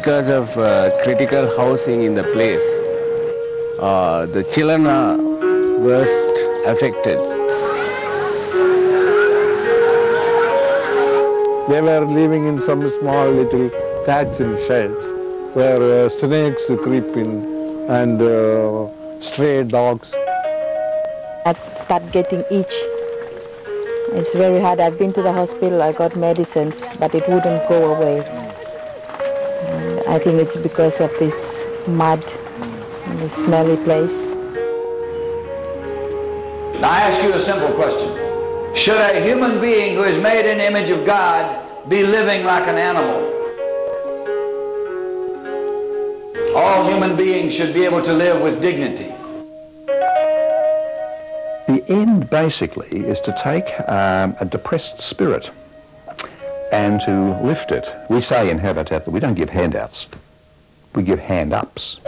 because of critical housing in the place, the children are worst affected. They were living in some small little thatched sheds where snakes creep in and stray dogs. I start getting itch. It's very hard. I've been to the hospital, I got medicines, but it wouldn't go away. And I think it's because of this mud and this smelly place. Now I ask you a simple question. Should a human being who is made in the image of God be living like an animal? All human beings should be able to live with dignity. The end, basically, is to take a depressed spirit and to lift it. We say in Habitat that we don't give handouts, we give hand-ups.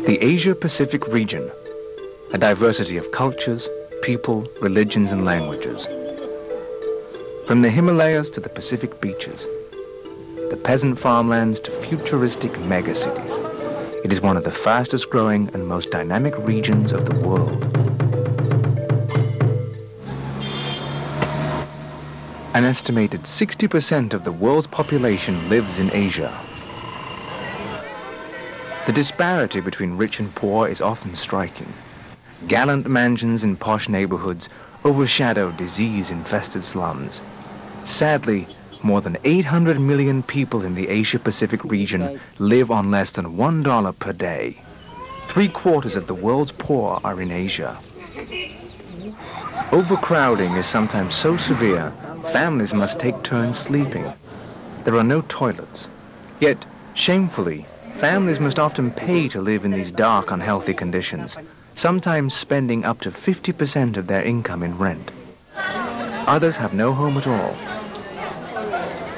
The Asia-Pacific region, a diversity of cultures, people, religions and languages. From the Himalayas to the Pacific beaches, the peasant farmlands to futuristic megacities, it is one of the fastest growing and most dynamic regions of the world. An estimated 60% of the world's population lives in Asia. The disparity between rich and poor is often striking. Gallant mansions in posh neighborhoods overshadow disease-infested slums. Sadly, more than 800 million people in the Asia-Pacific region live on less than $1 per day. 3/4 of the world's poor are in Asia. Overcrowding is sometimes so severe, families must take turns sleeping. There are no toilets. Yet, shamefully, families must often pay to live in these dark, unhealthy conditions, sometimes spending up to 50% of their income in rent. Others have no home at all.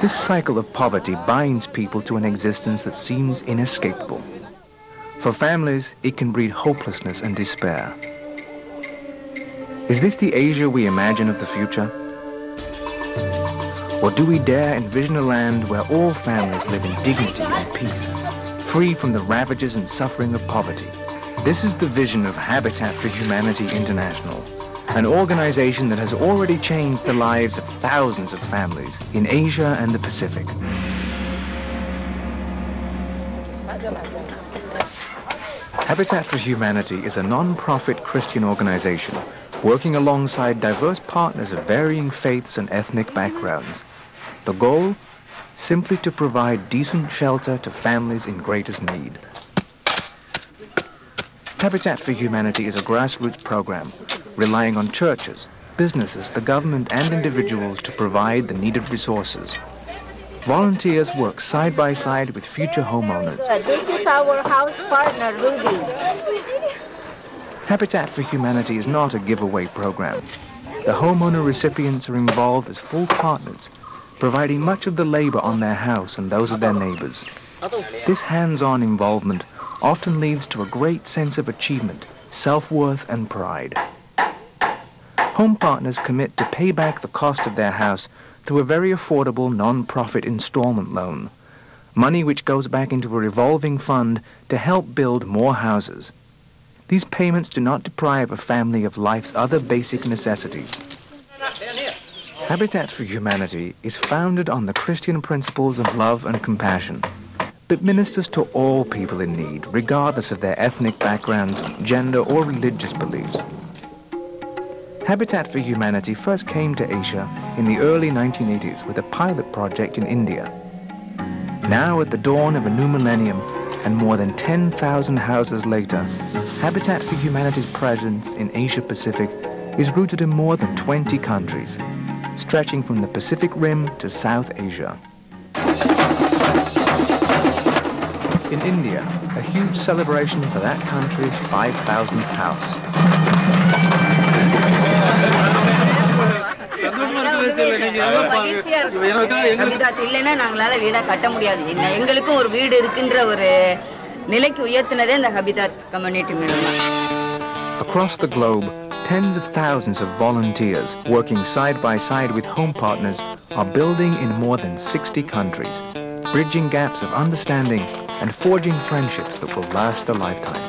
This cycle of poverty binds people to an existence that seems inescapable. For families, it can breed hopelessness and despair. Is this the Asia we imagine of the future? Or do we dare envision a land where all families live in dignity and peace, free from the ravages and suffering of poverty? This is the vision of Habitat for Humanity International, an organization that has already changed the lives of thousands of families in Asia and the Pacific. Habitat for Humanity is a non-profit Christian organization working alongside diverse partners of varying faiths and ethnic backgrounds. The goal? Simply to provide decent shelter to families in greatest need. Habitat for Humanity is a grassroots program relying on churches, businesses, the government and individuals to provide the needed resources. Volunteers work side by side with future homeowners. This is our house partner, Rudy. Habitat for Humanity is not a giveaway program. The homeowner recipients are involved as full partners, providing much of the labor on their house and those of their neighbors. This hands-on involvement often leads to a great sense of achievement, self-worth and pride. Home partners commit to pay back the cost of their house through a very affordable non-profit installment loan, money which goes back into a revolving fund to help build more houses. These payments do not deprive a family of life's other basic necessities. Habitat for Humanity is founded on the Christian principles of love and compassion, but ministers to all people in need, regardless of their ethnic backgrounds, gender, or religious beliefs. Habitat for Humanity first came to Asia in the early 1980s with a pilot project in India. Now, at the dawn of a new millennium and more than 10,000 houses later, Habitat for Humanity's presence in Asia-Pacific is rooted in more than 20 countries, stretching from the Pacific Rim to South Asia. In India, a huge celebration for that country's 5,000th house. மகிழ்ச்சியா இருக்கும். ஹபிதாத் இல்லைன்னா நாங்களால வீடா கட்ட முடியாது. எங்களுக்கும் ஒரு வீடு இருக்குன்ற ஒரு நிலைக்கு உயர்த்தினதே இந்த ஹபிதாத் கம்யூனிட்டி மூலமா. Across the globe, tens of thousands of volunteers working side by side with home partners are building in more than 60 countries, bridging gaps of understanding and forging friendships that will last a lifetime.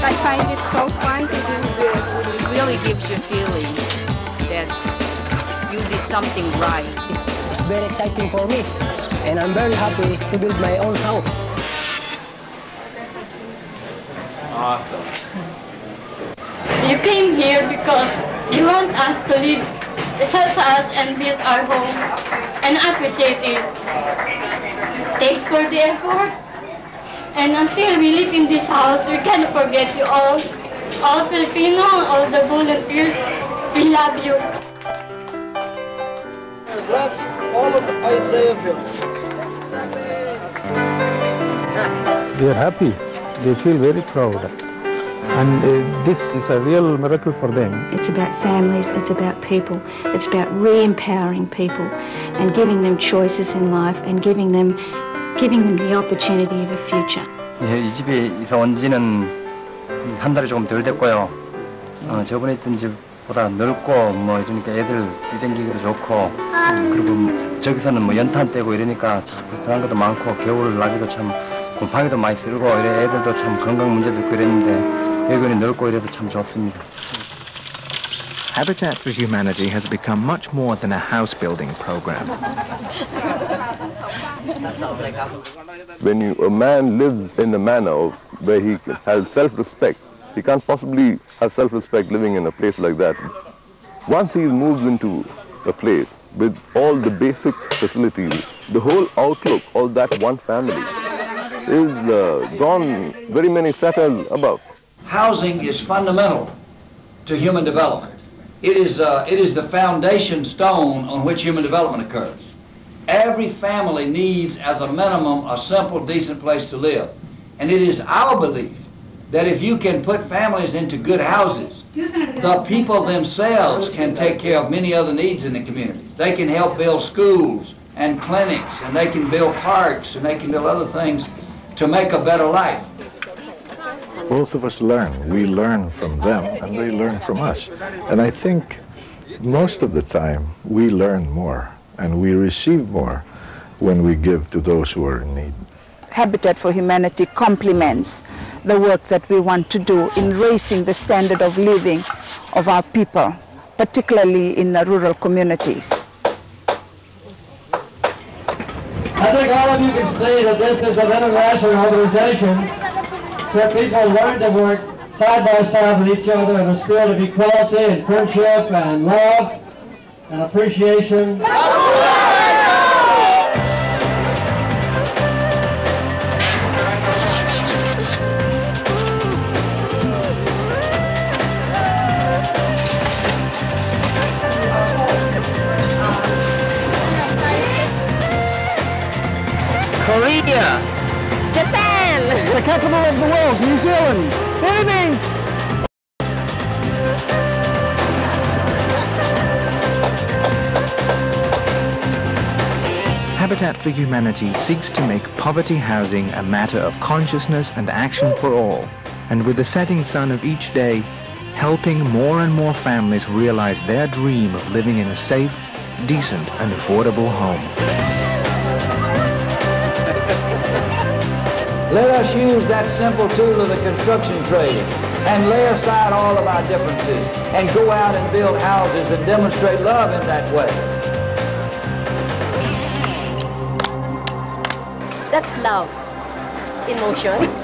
I find it so fun to do this. It really gives you a feeling that you did something right. It's very exciting for me, and I'm very happy to build my own house. Awesome. You came here because you want us to live, help us and build our home, and I appreciate it. Thanks for the effort. And until we live in this house, we cannot forget you all Filipino, all the volunteers. We love you. Bless all of Isaiah Village. They are happy. They feel very proud. And this is a real miracle for them. It's about families, it's about people, it's about re-empowering people and giving them choices in life and giving them the opportunity of a future. 예, 이 집에 이사 온 지는 한 달이 조금 덜 됐고요. 저번에 있던 집보다 넓고 뭐 이러니까 애들 뛰댕기기도 좋고 그리고 저기서는 뭐 연탄 떼고 이러니까 참 불편한 것도 많고 겨울 나기도 참 곰팡이도 많이 쓸고 이래 애들도 참 건강 문제도 있고 이랬는데 여기는 넓고 이래도 참 좋습니다. Habitat for Humanity has become much more than a house building program. When a man lives in a manner where he has self-respect, he can't possibly have self-respect living in a place like that. Once he moves into a place with all the basic facilities, the whole outlook of that one family is gone very many stratas above. Housing is fundamental to human development. It is the foundation stone on which human development occurs. Every family needs, as a minimum, a simple, decent place to live. And it is our belief that if you can put families into good houses, the people themselves can take care of many other needs in the community. They can help build schools and clinics, and they can build parks, and they can build other things to make a better life. Both of us learn. We learn from them, and they learn from us. And I think most of the time we learn more, and we receive more when we give to those who are in need. Habitat for Humanity complements the work that we want to do in raising the standard of living of our people, particularly in the rural communities. I think all of you can see that this is an international organization where people learn to work side by side with each other in a spirit of equality and friendship and love and appreciation. Korea, Japan, the capital of the world, New Zealand, Philippines. Habitat for Humanity seeks to make poverty housing a matter of consciousness and action for all, and with the setting sun of each day, helping more and more families realize their dream of living in a safe, decent and affordable home. Let us use that simple tool of the construction trade and lay aside all of our differences and go out and build houses and demonstrate love in that way. That's love in motion.